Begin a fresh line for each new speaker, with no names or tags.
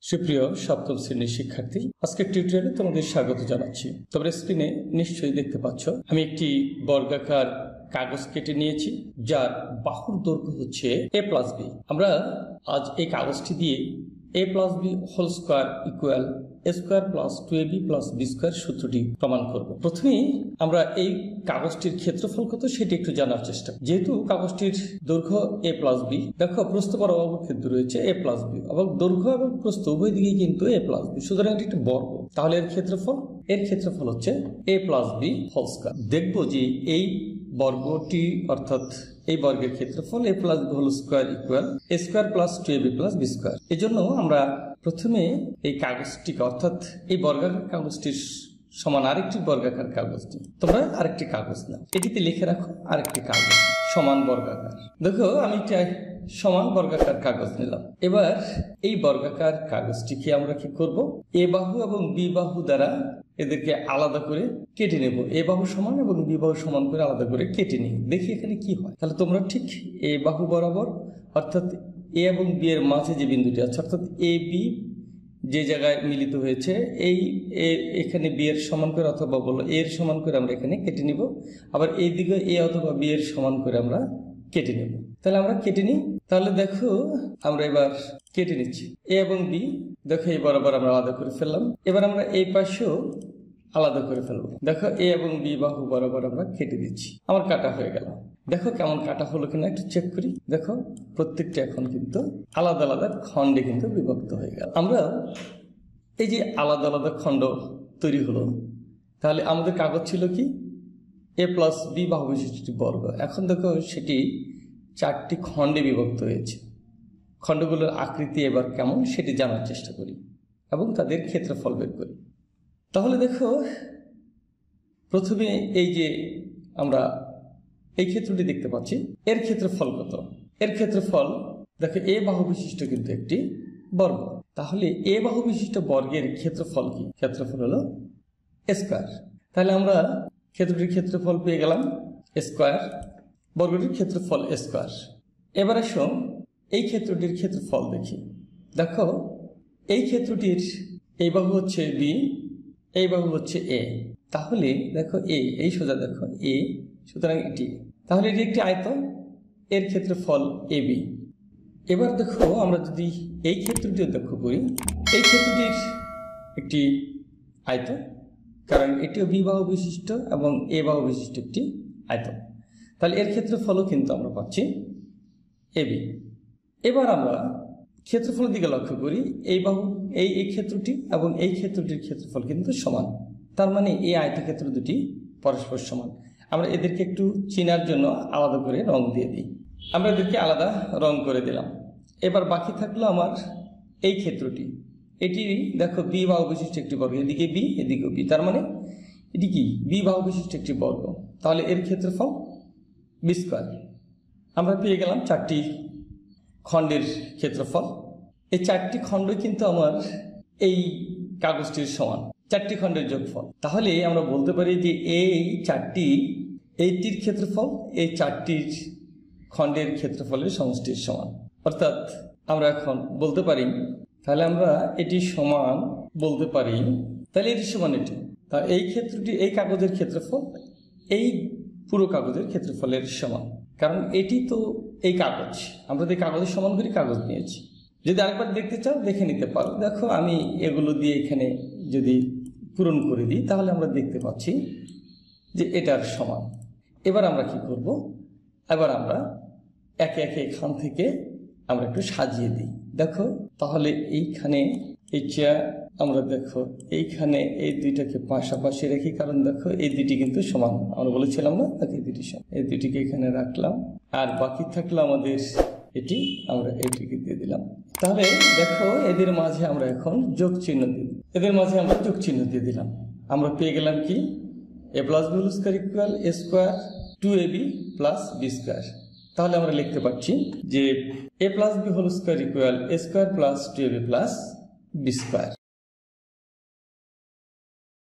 সুপ্রিয় সপ্তম শ্রেণীর শিক্ষার্থী, আজকের টিউটোরিয়ালে তোমাদের স্বাগত জানাচ্ছি। তোমরা স্ক্রিনে নিশ্চয়ই দেখতে পাচ্ছ আমি একটি বর্গাকার কাগজ কেটে নিয়েছি যার বাহুর দৈর্ঘ্য হচ্ছে a+b। আমরা আজ এই কাগজটি দিয়ে a+b whole square equal a square plus 2ab plus b square সূত্রটি প্রমাণ করব। প্রথমেই আমরা এই কাগজটির ক্ষেত্রফল কত সেটি একটু জানার চেষ্টা করি। যেহেতু কাগজটির দৈর্ঘ্য a+b, দেখো প্রস্থ বরাবর ক্ষেত্র রয়েছে a+b এবং দৈর্ঘ্য এবং প্রস্থ উভয় দিকেই কিন্তু a+b, সুতরাং এটি একটি বর্গ। তাহলে এর ক্ষেত্রফল হচ্ছে a+b হোল স্কয়ার। দেখব যে এই বর্গটি অর্থাৎ এই বর্গের ক্ষেত্রফল a+b whole square equal a square plus 2ab plus b square. এজন্য আমরা প্রথমে এই কাগজটিকে অর্থাৎ এই বর্গাকার কাগজটির সমান আরেকটি বর্গাকার কাগজটি, তোমরা আরেকটি কাগজ নাও, এটিতে লিখে রাখো আরেকটি কাগজ সমান বর্গাকার। দেখো আমি একটা সমান বর্গাকার কাগজ নিলাম। এবার এই বর্গাকার কাগজটিকে আমরা কি করব, এ বাহু এবং বি বাহু দ্বারা এদেরকে আলাদা করে কেটে নেব। এ বাহু সমান এবং বি বাহু সমান করে আলাদা করে কেটে নিই, দেখি এখানে কি হয়। তাহলে তোমরা ঠিক এ বাহু বরাবর অর্থাৎ এ এবং বি এর মাঝে যে বিন্দুটি আছে অর্থাৎ এ বি যে জায়গায় মিলিত হয়েছে এই এখানে বি এর সমান করে অথবা বলো এর সমান করে আমরা এখানে কেটে নিব। আবার এই দিকে এ অথবা বি এর সমান করে আমরা কেটে নেব। তাহলে আমরা কেটে নিই। তাহলে দেখো আমরা এবার কেটে নিচ্ছি এ এবং বি, দেখো এই বরাবর আমরা আলাদা করে ফেললাম। এবার আমরা এই পাশেও আলাদা করে ফেলবো। দেখো এ এবং বি বাহু বরাবর আমরা কেটে দিচ্ছি, আমার কাটা হয়ে গেল। দেখো কেমন কাটা হলো কিনা একটু চেক করি। দেখো প্রত্যেকটা এখন কিন্তু আলাদা আলাদা খণ্ডে কিন্তু বিভক্ত হয়ে গেল। আমরা এই যে আলাদা আলাদা খণ্ড তৈরি হলো, তাহলে আমাদের কাগজ ছিল কি a+b বাহু বিশিষ্ট বর্গ। এখন দেখো সেটি 4টি খণ্ডে বিভক্ত হয়েছে। খণ্ডগুলোর আকৃতি এবার কেমন সেটি জানার চেষ্টা করি এবং তাদের ক্ষেত্রফল বের করি। তাহলে দেখো প্রথমে এই যে আমরা এই ক্ষেত্রটি দেখতে পাচ্ছি, এর ক্ষেত্রফল কত? এর ক্ষেত্রফল দেখো এ বাহু বিশিষ্ট কিন্তু একটি বর্গ। তাহলে এ বাহু বিশিষ্ট বর্গের ক্ষেত্রফল কি? ক্ষেত্রফল হলো স্কয়ার। তাহলে আমরা ক্ষেত্রটির ক্ষেত্রফল পেয়ে গেলাম স্কয়ার, বর্গটির ক্ষেত্রফল স্কয়ার। এবার আসো এই ক্ষেত্রটির ক্ষেত্রফল দেখি। দেখো এই ক্ষেত্রটির এই বাহু হচ্ছে বি, এই বাহু হচ্ছে এ। তাহলে দেখো এই সোজা দেখো এ, সুতরাং এটি, তাহলে এটি একটি আয়তন, এর ক্ষেত্রফল এ বি। এবার দেখো আমরা যদি এই ক্ষেত্রটিও লক্ষ্য করি, এই ক্ষেত্রটির একটি আয়তন, কারণ এটিও বি বাহু বিশিষ্ট এবং এ বাহু বিশিষ্ট একটি আয়তন। তাহলে এর ক্ষেত্রফলও কিন্তু আমরা পাচ্ছি এ বি। এবার আমরা ক্ষেত্রফলের দিকে লক্ষ্য করি, এই বাহু এই ক্ষেত্রটি এবং এই ক্ষেত্রটির ক্ষেত্রফল কিন্তু সমান। তার মানে এই আয়তক্ষেত্র দুটি পরস্পর সমান। আমরা এদেরকে একটু চেনার জন্য আলাদা করে রং দিয়ে দিই। আমরা এদেরকে আলাদা রং করে দিলাম। এবার বাকি থাকলো আমার এই ক্ষেত্রটি, এটি দেখো বি বাহু বিশিষ্ট একটি বর্গ, এদিকে বি এদিকেও বি, তার মানে এটি কি বি বাহু বিশিষ্ট একটি বর্গ। তাহলে এর ক্ষেত্রফল বি স্কয়ার। আমরা পেয়ে গেলাম 4টি খণ্ডের ক্ষেত্রফল। এই 4টি খণ্ড কিন্তু আমার এই কাগজটির সমান, 4টি খণ্ডের যোগফল। তাহলে আমরা বলতে পারি যে এইটির ক্ষেত্রফল এই 4টির খণ্ডের ক্ষেত্রফলের সমষ্টির সমান। অর্থাৎ আমরা এখন বলতে পারি, তাহলে আমরা এটি সমান বলতে পারি, তাহলে এটি সমান এটি। তা এই ক্ষেত্রটি এই কাগজের ক্ষেত্রফল এই পুরো কাগজের ক্ষেত্রফলের সমান, কারণ এটি তো এই কাগজ, আমরা তো কাগজের সমান করে কাগজ নিয়েছি। যদি আরেকবার দেখতে চাও দেখে নিতে পারো। দেখো আমি এগুলো দিয়ে এখানে যদি পূরণ করে দিই তাহলে আমরা দেখতে পাচ্ছি যে এটার সমান। এবার আমরা কি করব, এবার আমরা একে একে এখান থেকে আমরা একটু সাজিয়ে দিই। দেখো তাহলে এইখানে এই চেয়ার আমরা দেখো এইখানে এই দুইটাকে পাশাপাশি রাখি, কারণ দেখো এই দুটি কিন্তু সমান, আমরা বলেছিলাম না এই দুটি সমান। এই দুটিকে এখানে রাখলাম, আর বাকি থাকলো আমাদের এটি, আমরা এইটিকে দিয়ে দিলাম। তাহলে দেখো এদের মাঝে আমরা এখন যোগ চিহ্ন দিই, এদের মাঝে আমরা যোগ চিহ্ন দিয়ে দিলাম। আমরা পেয়ে গেলাম কি a+b whole square equal a square 2ab plus b square. তাহলে আমরা লিখতে পারছি যে a+b whole square equal a square plus 2ab plus b square.